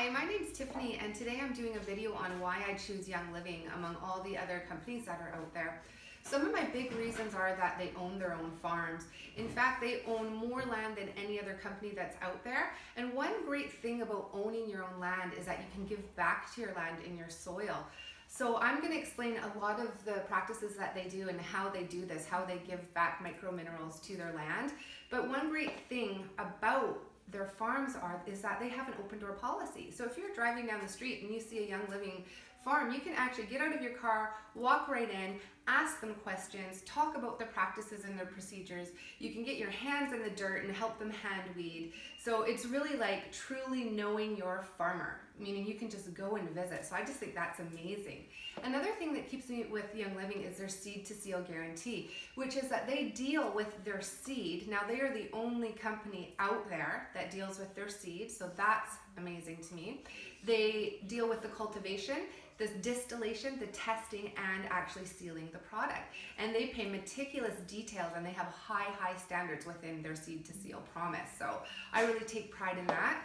Hi, my name's Tiffany, and today I'm doing a video on why I choose Young Living among all the other companies that are out there. Some of my big reasons are that they own their own farms. In fact, they own more land than any other company that's out there. And one great thing about owning your own land is that you can give back to your land in your soil. So I'm going to explain a lot of the practices that they do and how they do this, how they give back micro minerals to their land. But one great thing about their farms is that they have an open door policy. So if you're driving down the street and you see a Young Living farm, you can actually get out of your car, walk right in, ask them questions, talk about their practices and their procedures. You can get your hands in the dirt and help them hand weed. So it's really like truly knowing your farmer, meaning you can just go and visit. So I just think that's amazing. Another thing that keeps me with Young Living is their seed to seal guarantee, which is that they deal with their seed. Now they are the only company out there that deals with their seed, so that's amazing to me. They deal with the cultivation, the distillation, the testing, and actually sealing the product. And they pay meticulous details, and they have high standards within their seed to seal promise. So I really take pride in that.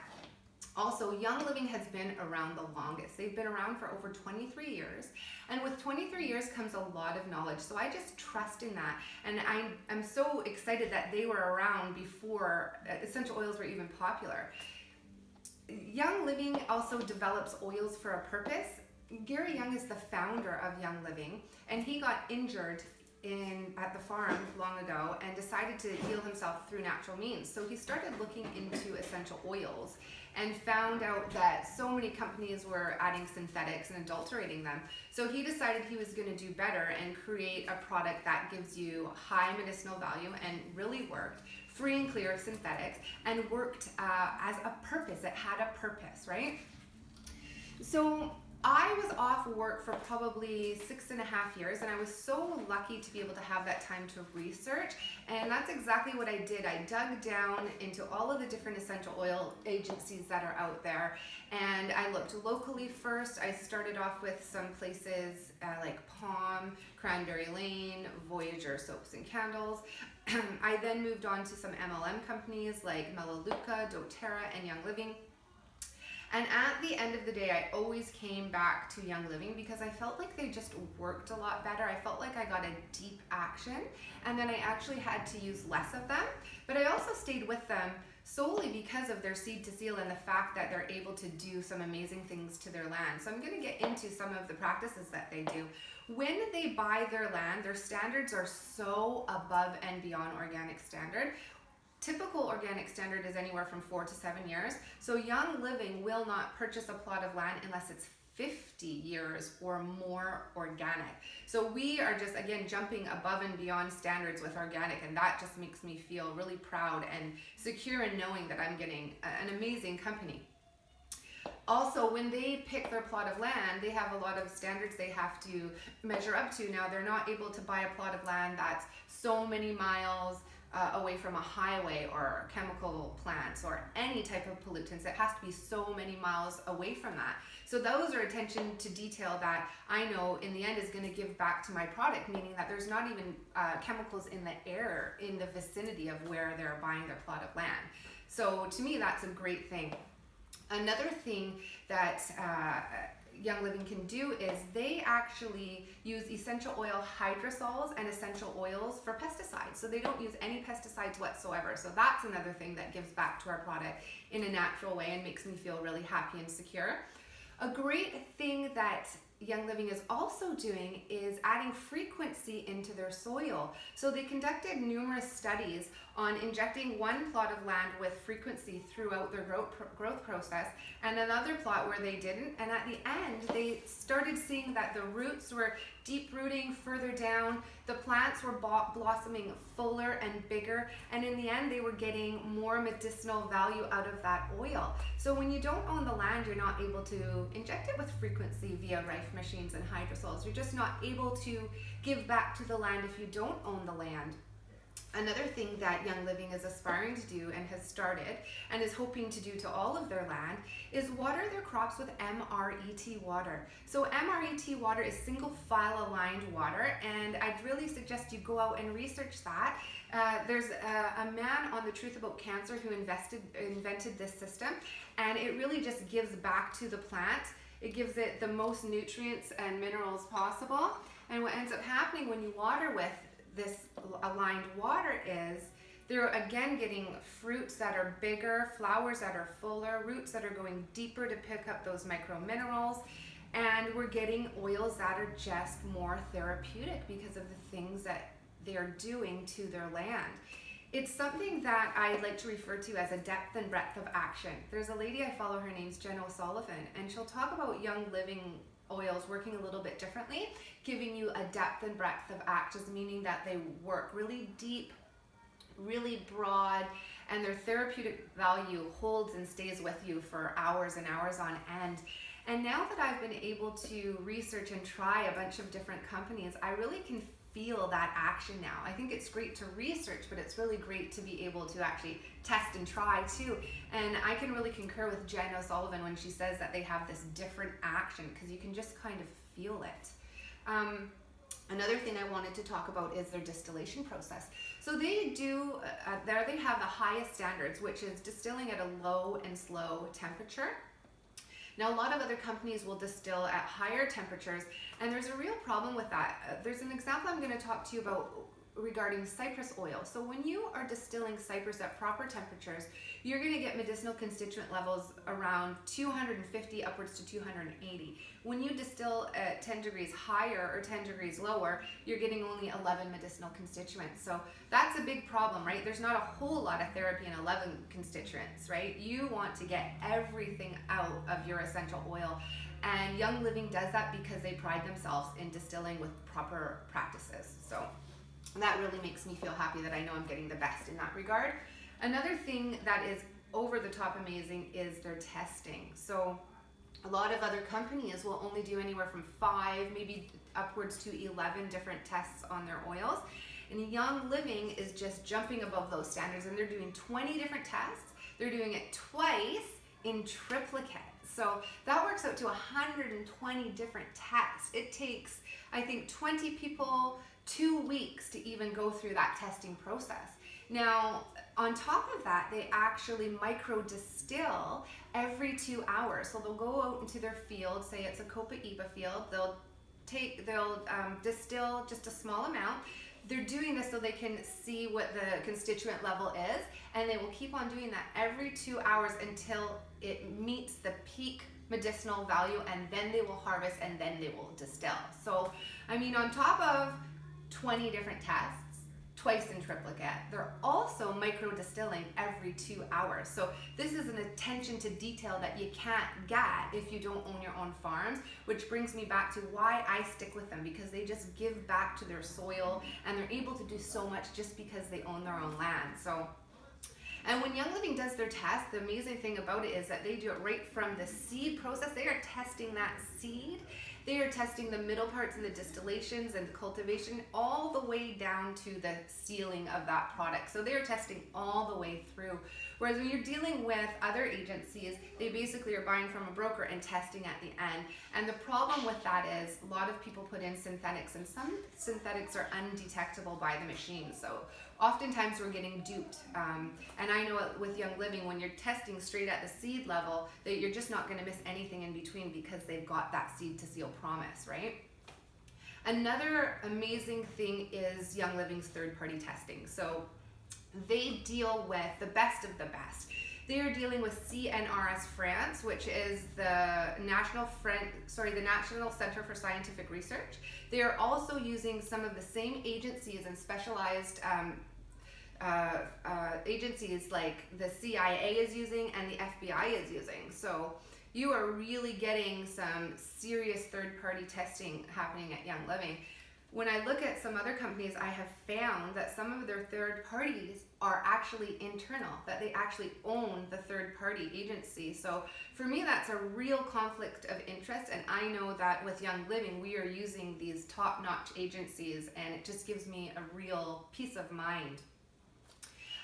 Also, Young Living has been around the longest. They've been around for over 23 years. And with 23 years comes a lot of knowledge. So I just trust in that. And I'm so excited that they were around before essential oils were even popular. Young Living also develops oils for a purpose. Gary Young is the founder of Young Living, and he got injured at the farm long ago and decided to heal himself through natural means. So he started looking into essential oils and found out that so many companies were adding synthetics and adulterating them. So he decided he was going to do better and create a product that gives you high medicinal value, and really worked, free and clear of synthetics, and worked as a purpose. It had a purpose, right? So I was off work for probably 6.5 years, and I was so lucky to be able to have that time to research, and that's exactly what I did. I dug down into all of the different essential oil agencies that are out there, and I looked locally first. I started off with some places like Palm, Cranberry Lane, Voyager Soaps and Candles. I then moved on to some MLM companies like Melaleuca, doTERRA, and Young Living. And at the end of the day, I always came back to Young Living because I felt like they just worked a lot better. I felt like I got a deep action, and then I actually had to use less of them. But I also stayed with them solely because of their seed to seal and the fact that they're able to do some amazing things to their land. So I'm going to get into some of the practices that they do. When they buy their land, their standards are so above and beyond organic standard. Typical organic standard is anywhere from 4 to 7 years. So Young Living will not purchase a plot of land unless it's 50 years or more organic. So we are just, again, jumping above and beyond standards with organic, and that just makes me feel really proud and secure in knowing that I'm getting an amazing company. Also, when they pick their plot of land, they have a lot of standards they have to measure up to. Now, they're not able to buy a plot of land that's so many miles away from a highway or chemical plants or any type of pollutants. It has to be so many miles away from that. So those are attention to detail that I know in the end is going to give back to my product, meaning that there's not even chemicals in the air in the vicinity of where they're buying their plot of land. So to me, that's a great thing. Another thing that Young Living can do is they actually use essential oil hydrosols and essential oils for pesticides. So they don't use any pesticides whatsoever. So that's another thing that gives back to our product in a natural way and makes me feel really happy and secure. A great thing that Young Living is also doing is adding frequency into their soil. So they conducted numerous studies on injecting one plot of land with frequency throughout their growth process and another plot where they didn't. And at the end, they started seeing that the roots were deep rooting further down, the plants were blossoming fuller and bigger, and in the end, they were getting more medicinal value out of that oil. So when you don't own the land, you're not able to inject it with frequency via Rife machines and hydrosols. You're just not able to give back to the land if you don't own the land. Another thing that Young Living is aspiring to do and has started and is hoping to do to all of their land is water their crops with MRET water. So MRET water is single file aligned water, and I'd really suggest you go out and research that. There's a man on The Truth About Cancer who invented this system, and it really just gives back to the plant. It gives it the most nutrients and minerals possible, and what ends up happening when you water with this aligned water is they're again getting fruits that are bigger, flowers that are fuller, roots that are going deeper to pick up those micro minerals, and we're getting oils that are just more therapeutic because of the things that they're doing to their land. It's something that I like to refer to as a depth and breadth of action. There's a lady I follow, her name's Jen O'Sullivan, and she'll talk about Young Living oils working a little bit differently, giving you a depth and breadth of actions, meaning that they work really deep, really broad, and their therapeutic value holds and stays with you for hours and hours on end. And now that I've been able to research and try a bunch of different companies, I really can feel that action now. I think it's great to research, but it's really great to be able to actually test and try too. And I can really concur with Jen O'Sullivan when she says that they have this different action, because you can just kind of feel it. Another thing I wanted to talk about is their distillation process. So they do, there they have the highest standards, which is distilling at a low and slow temperature. Now, a lot of other companies will distill at higher temperatures, and there's a real problem with that. There's an example I'm going to talk to you about regarding cypress oil. So when you are distilling cypress at proper temperatures, you're going to get medicinal constituent levels around 250 upwards to 280. When you distill at 10 degrees higher or 10 degrees lower, you're getting only 11 medicinal constituents. So that's a big problem, right? There's not a whole lot of therapy in 11 constituents, right? You want to get everything out of your essential oil. And Young Living does that because they pride themselves in distilling with proper practices. So that really makes me feel happy that I know I'm getting the best in that regard. Another thing that is over the top amazing is their testing. So a lot of other companies will only do anywhere from 5, maybe upwards to 11 different tests on their oils. And Young Living is just jumping above those standards, and they're doing 20 different tests. They're doing it twice in triplicate. So that works out to 120 different tests. It takes, I think, 20 people 2 weeks to even go through that testing process. Now, on top of that, they actually micro distill every 2 hours. So they'll go out into their field, say it's a Copaiba field, they'll distill just a small amount. They're doing this so they can see what the constituent level is, and they will keep on doing that every 2 hours until it meets the peak medicinal value, and then they will harvest, and then they will distill. So, I mean, on top of 20 different tests, twice in triplicate, they're also micro distilling every 2 hours. So this is an attention to detail that you can't get if you don't own your own farms, which brings me back to why I stick with them, because they just give back to their soil, and they're able to do so much just because they own their own land. So, and when Young Living does their test, the amazing thing about it is that they do it right from the seed process. They are testing that seed. They are testing the middle parts and the distillations and the cultivation all the way down to the sealing of that product. So they're testing all the way through. Whereas when you're dealing with other agencies, they basically are buying from a broker and testing at the end. And the problem with that is a lot of people put in synthetics, and some synthetics are undetectable by the machine. So oftentimes we're getting duped. And I know with Young Living, when you're testing straight at the seed level, that you're just not going to miss anything in between because they've got that seed to seal promise, right? Another amazing thing is Young Living's third-party testing. So they deal with the best of the best. They are dealing with CNRS France, which is the National Center for Scientific Research. They are also using some of the same agencies and specialized agencies like the CIA is using and the FBI is using. So you are really getting some serious third-party testing happening at Young Living. When I look at some other companies, I have found that some of their third parties are actually internal, that they actually own the third party agency. So for me, that's a real conflict of interest. And I know that with Young Living, we are using these top-notch agencies, and it just gives me a real peace of mind.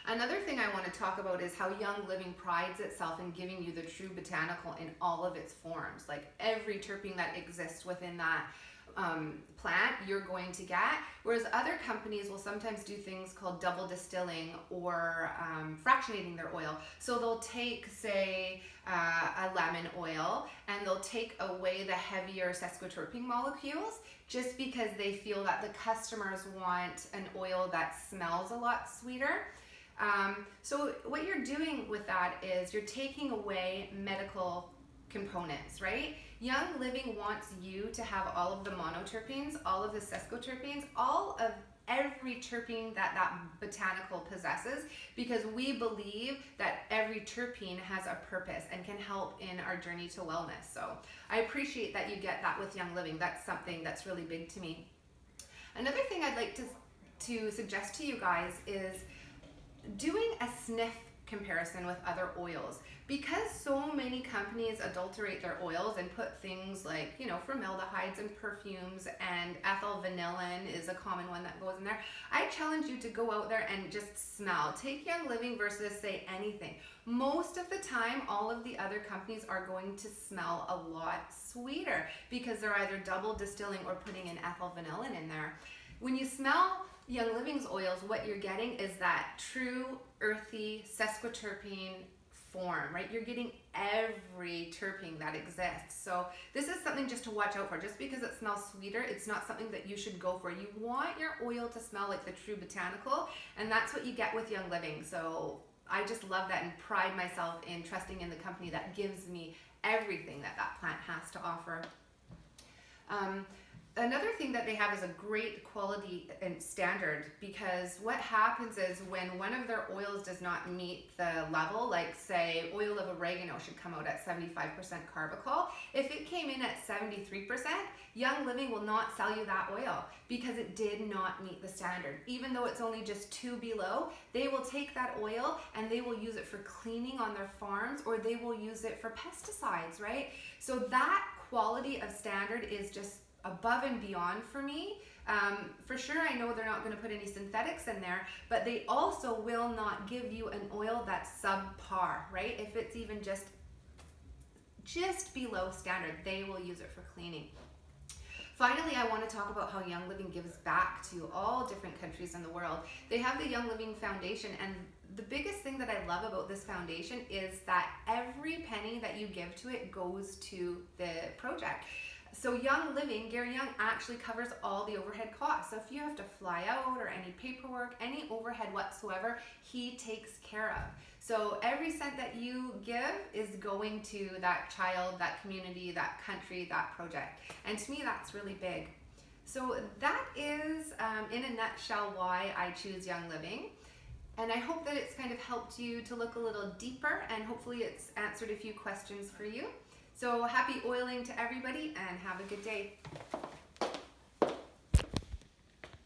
Another thing I want to talk about is how Young Living prides itself in giving you the true botanical in all of its forms. Like every terpene that exists within that plant you're going to get, whereas other companies will sometimes do things called double distilling or fractionating their oil. So they'll take, say, a lemon oil, and they'll take away the heavier sesquiterpene molecules just because they feel that the customers want an oil that smells a lot sweeter. So what you're doing with that is you're taking away medical components, right? Young Living wants you to have all of the monoterpenes, all of the sesquiterpenes, all of every terpene that botanical possesses, because we believe that every terpene has a purpose and can help in our journey to wellness. So I appreciate that you get that with Young Living. That's something that's really big to me. Another thing I'd like to suggest to you guys is doing a sniff comparison with other oils. Because so many companies adulterate their oils and put things like, you know, formaldehydes and perfumes, and ethyl vanillin is a common one that goes in there. I challenge you to go out there and just smell. Take Young Living versus say anything. Most of the time, all of the other companies are going to smell a lot sweeter because they're either double distilling or putting in ethyl vanillin in there. When you smell Young Living's oils, what you're getting is that true earthy sesquiterpene form, right? You're getting every terpene that exists. So this is something just to watch out for. Just because it smells sweeter, it's not something that you should go for. You want your oil to smell like the true botanical, and that's what you get with Young Living. So I just love that and pride myself in trusting in the company that gives me everything that that plant has to offer. Another thing that they have is a great quality and standard, because what happens is when one of their oils does not meet the level, like say oil of oregano should come out at 75% carbachol. If it came in at 73%, Young Living will not sell you that oil because it did not meet the standard. Even though it's only just 2 below, they will take that oil and they will use it for cleaning on their farms, or they will use it for pesticides, right? So that quality of standard is just above and beyond for me. For sure, I know they're not going to put any synthetics in there, but they also will not give you an oil that's subpar, right? If it's even just below standard, they will use it for cleaning. Finally, I want to talk about how Young Living gives back to all different countries in the world. They have the Young Living Foundation, and the biggest thing that I love about this foundation is that every penny that you give to it goes to the project. So Young Living, Gary Young actually covers all the overhead costs. So if you have to fly out or any paperwork, any overhead whatsoever, he takes care of. So every cent that you give is going to that child, that community, that country, that project. And to me, that's really big. So that is, in a nutshell, why I choose Young Living. And I hope that it's kind of helped you to look a little deeper, and hopefully it's answered a few questions for you. So happy oiling to everybody, and have a good day.